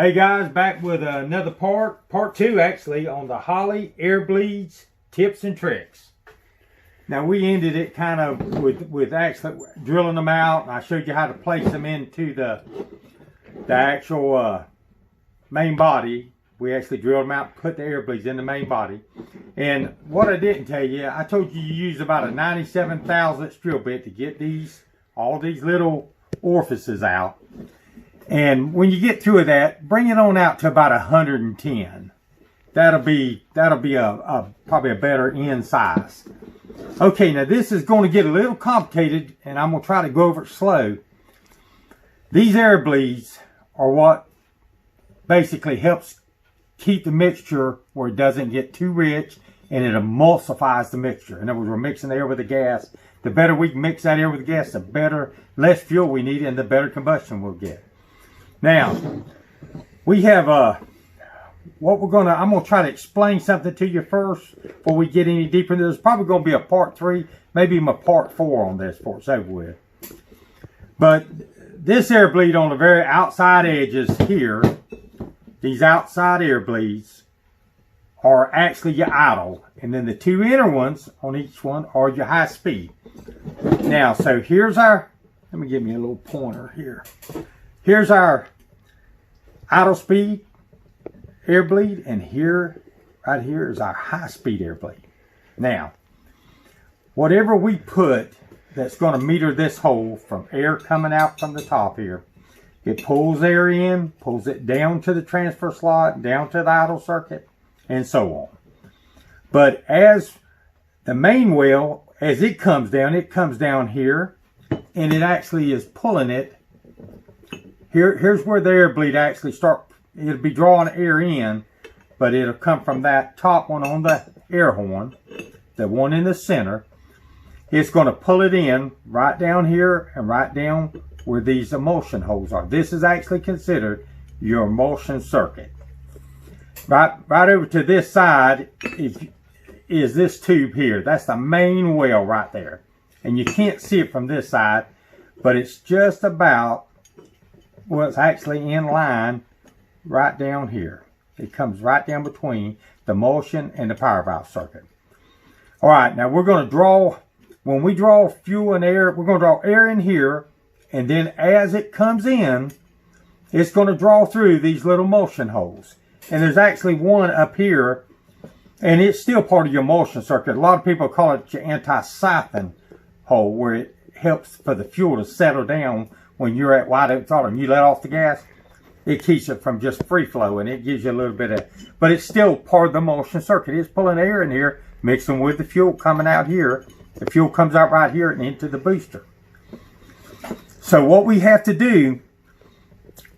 Hey guys, back with another part two actually, on the Holley Airbleeds tips and tricks. Now we ended it kind of with actually drilling them out, and I showed you how to place them into the actual main body. We actually drilled them out, put the Airbleeds in the main body. And what I didn't tell you, I told you use about a 97 thousandths drill bit to get all these little orifices out. And when you get through that, bring it on out to about 110. That'll be probably a better end size. Okay, now this is going to get a little complicated, and I'm going to try to go over it slow. These Airbleeds are what basically helps keep the mixture where it doesn't get too rich, and it emulsifies the mixture. In other words, we're mixing the air with the gas. The better we can mix that air with the gas, the less fuel we need, and the better combustion we'll get. Now, we have I'm going to try to explain something to you first before we get any deeper into this. There's probably going to be a part 3, maybe even a part 4 on this before it's over with. But this air bleed on the very outside edges here, these outside air bleeds are actually your idle. And then the two inner ones on each one are your high speed. Now, so here's let me give me a little pointer here. Here's our idle speed air bleed, and right here is our high speed air bleed. Now, whatever we put that's going to meter this hole from air coming out from the top here, it pulls air in, pulls it down to the transfer slot, down to the idle circuit, and so on. But as the main well, as it comes down here, and it actually is pulling it. Here's where the air bleed actually it'll be drawing air in, but it'll come from that top one on the air horn, the one in the center. It's going to pull it in right down here and right down where these emulsion holes are. This is actually considered your emulsion circuit. Right over to this side is this tube here. That's the main well right there. And you can't see it from this side, but it's just about, well, it's actually in line right down here. It comes right down between the emulsion and the power valve circuit. All right, now we're going to draw, when we draw fuel and air, we're going to draw air in here, and then as it comes in, it's going to draw through these little emulsion holes. And there's actually one up here, and it's still part of your emulsion circuit. A lot of people call it your anti-siphon hole, where it helps for the fuel to settle down when you're at wide open throttle and you let off the gas. It keeps it from just free flow, and it gives you a little bit of, but it's still part of the emulsion circuit. It's pulling air in here, mixing with the fuel coming out here. The fuel comes out right here and into the booster. So what we have to do,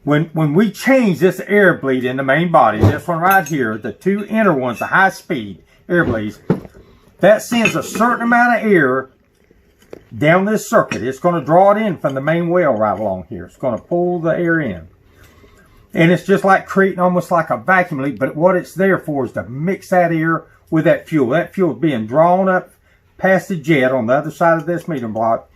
when we change this air bleed in the main body, this one right here, the two inner ones, the high speed air bleeds, that sends a certain amount of air down this circuit. It's going to draw it in from the main well right along here. It's going to pull the air in. And it's just like creating almost like a vacuum leak, but what it's there for is to mix that air with that fuel. That fuel is being drawn up past the jet on the other side of this metering block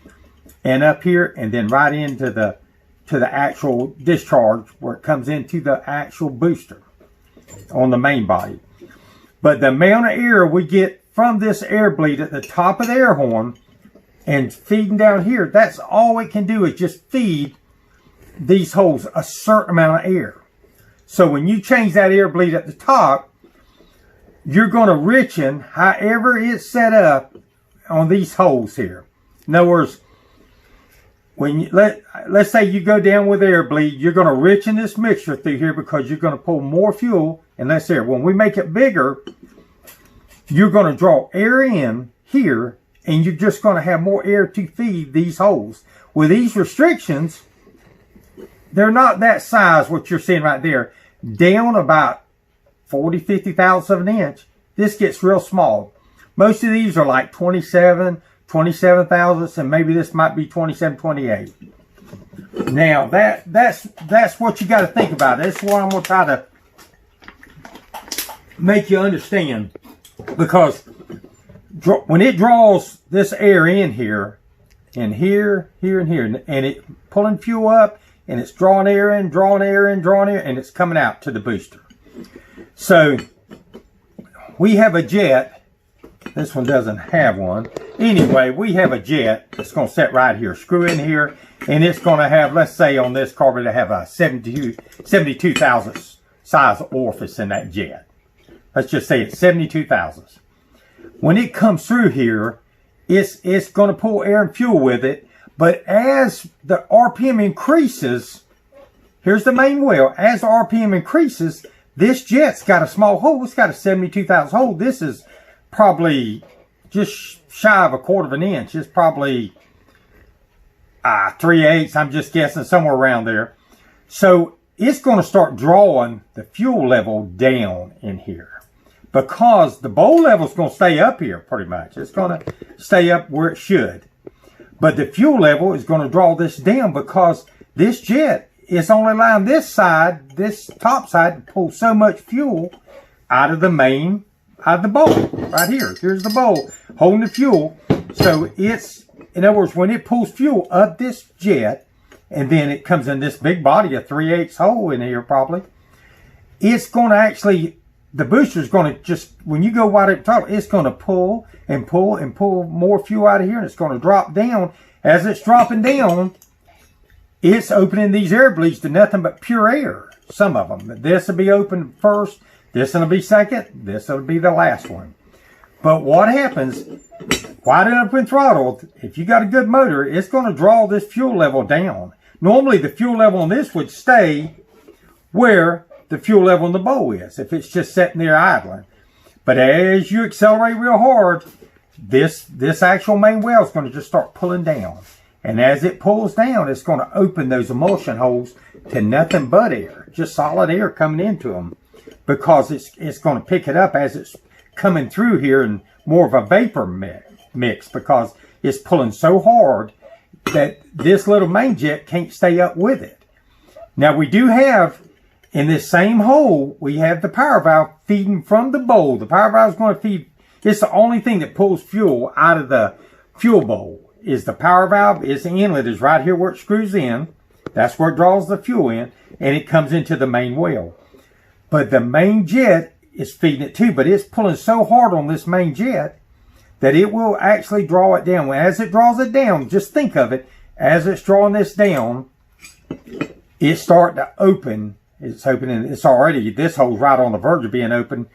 and up here, and then right into the actual discharge where it comes into the actual booster on the main body. But the amount of air we get from this air bleed at the top of the air horn and feeding down here, that's all it can do, is just feed these holes a certain amount of air. So when you change that air bleed at the top, you're going to richen however it's set up on these holes here. In other words, when let's say you go down with air bleed, you're going to richen this mixture through here because you're going to pull more fuel and less air. When we make it bigger, you're going to draw air in here, and you're just going to have more air to feed these holes. With these restrictions, they're not that size, what you're seeing right there. Down about 40-50 thousandths of an inch, this gets real small. Most of these are like 27 thousandths, and maybe this might be 27, 28. Now, that's what you got to think about. That's what I'm going to try to make you understand. Because when it draws this air in here, and here, and here, and it pulling fuel up, and it's drawing air in, drawing air in, drawing air, and it's coming out to the booster. So we have a jet. This one doesn't have one. Anyway, we have a jet that's going to sit right here. Screw in here, and it's going to have, let's say on this carburetor, to have a 72 thousandths size orifice in that jet. Let's just say it's 72 thousandths. When it comes through here, it's going to pull air and fuel with it. But as the RPM increases, here's the main well. As the RPM increases, this jet's got a small hole. It's got a 72 thousandths hole. This is probably just shy of a quarter of an inch. It's probably 3/8. I'm just guessing somewhere around there. So it's going to start drawing the fuel level down in here, because the bowl level is going to stay up here pretty much. It's going to stay up where it should. But the fuel level is going to draw this down, because this jet is only allowing this side, this top side, to pull so much fuel out of the main, out of the bowl right here. Here's the bowl holding the fuel. So it's, in other words, when it pulls fuel up this jet, and then it comes in this big body, a 3/8 hole in here probably, it's going to actually, the booster is going to just, when you go wide at the top, it's going to pull and pull and pull more fuel out of here, and it's going to drop down. As it's dropping down, it's opening these air bleeds to nothing but pure air. Some of them. This will be open first. This will be second. This will be the last one. But what happens, wide open throttle, if you got a good motor, it's going to draw this fuel level down. Normally the fuel level on this would stay where the fuel level in the bowl is, if it's just sitting there idling. But as you accelerate real hard, this actual main well is going to just start pulling down. And as it pulls down, it's going to open those emulsion holes to nothing but air, just solid air coming into them, because it's going to pick it up as it's coming through here in more of a vapor mix, because it's pulling so hard that this little main jet can't stay up with it. Now we do have, in this same hole, we have the power valve feeding from the bowl. The power valve is going to feed, it's the only thing that pulls fuel out of the fuel bowl. Is the power valve, is the inlet, is right here where it screws in. That's where it draws the fuel in, and it comes into the main well. But the main jet is feeding it too, but it's pulling so hard on this main jet that it will actually draw it down. As it draws it down, just think of it, as it's drawing this down, it's starting to open. It's opening, it's already, this hole's right on the verge of being open.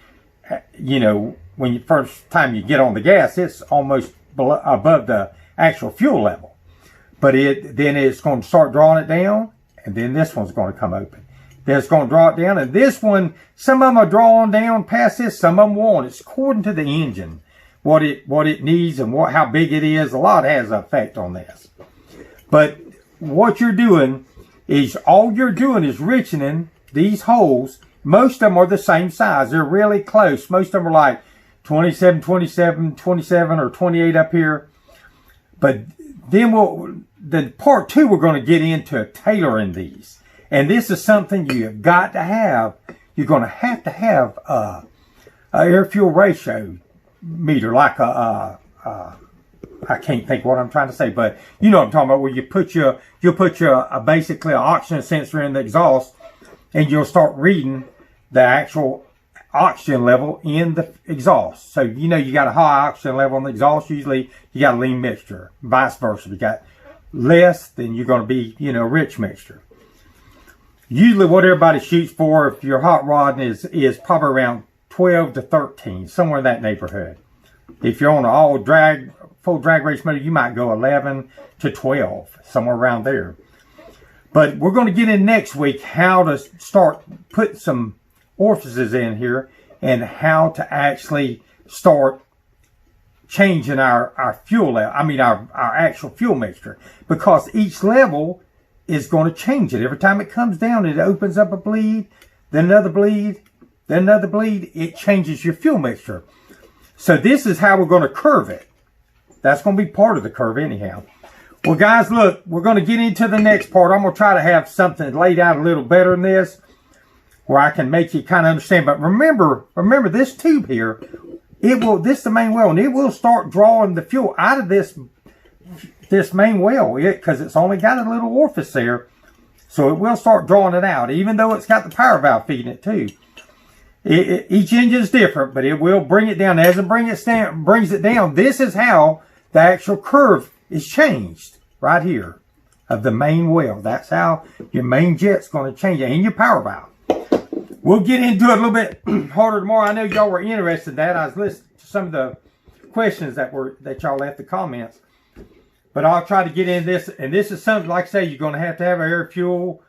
You know, when you first time you get on the gas, it's almost above the actual fuel level. But then it's going to start drawing it down, and then this one's going to come open. Then it's going to draw it down, and this one, some of them are drawing down past this, some of them won't. It's according to the engine, what it needs and how big it is. A lot has an effect on this. But what you're doing is, all you're doing is richening these holes. Most of them are the same size. They're really close. Most of them are like 27, 27, 27, or 28 up here. But then the part two, we're going to get into tailoring these. And this is something you have got to have. You're going to have a air fuel ratio meter, like I can't think what I'm trying to say, but you know what I'm talking about, where you'll put your basically an oxygen sensor in the exhaust, and you'll start reading the actual oxygen level in the exhaust. So you know you got a high oxygen level in the exhaust, usually you got a lean mixture. Vice versa, if you got less, then you're going to be, you know, rich mixture. Usually what everybody shoots for, if you're hot rodding, is probably around 12 to 13, somewhere in that neighborhood. If you're on an full drag race motor, you might go 11 to 12, somewhere around there. But we're going to get in next week how to start putting some orifices in here, and how to actually start changing our fuel level. I mean our actual fuel mixture, because each level is going to change it. Every time it comes down, it opens up a bleed, then another bleed, then another bleed. It changes your fuel mixture. So this is how we're going to curve it. That's going to be part of the curve anyhow. Well guys, look, we're going to get into the next part. I'm going to try to have something laid out a little better than this, where I can make you kind of understand. But remember this tube here, this is the main well, and it will start drawing the fuel out of this main well, because it's only got a little orifice there. So it will start drawing it out, even though it's got the power valve feeding it too. Each engine is different, but it will bring it down. As it brings it down, this is how the actual curve is changed right here of the main well. That's how your main jet's going to change it, and your power valve. We'll get into it a little bit harder tomorrow. I know y'all were interested in that. I was listening to some of the questions that y'all left the comments. But I'll try to get into this. And this is something, like I say, you're going to have an air fuel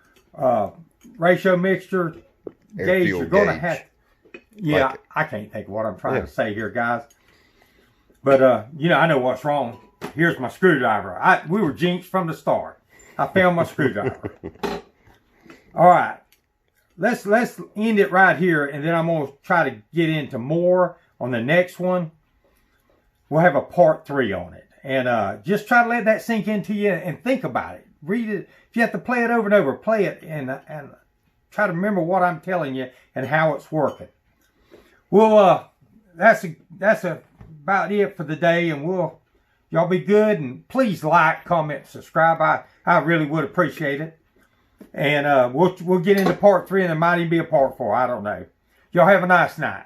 ratio mixture gauge. You're going to have. Yeah, like I can't think of what I'm trying to say here, guys. But, you know, I know what's wrong. Here's my screwdriver. We were jinxed from the start. I found my screwdriver. All right. Let's end it right here, and then I'm going to try to get into more on the next one. We'll have a part 3 on it. And just try to let that sink into you and think about it. Read it. If you have to play it over and over, play it and try to remember what I'm telling you and how it's working. Well, that's about it for the day, and y'all be good, and please like, comment, subscribe. I really would appreciate it. And we'll get into part 3, and there might even be a part 4. I don't know. Y'all have a nice night.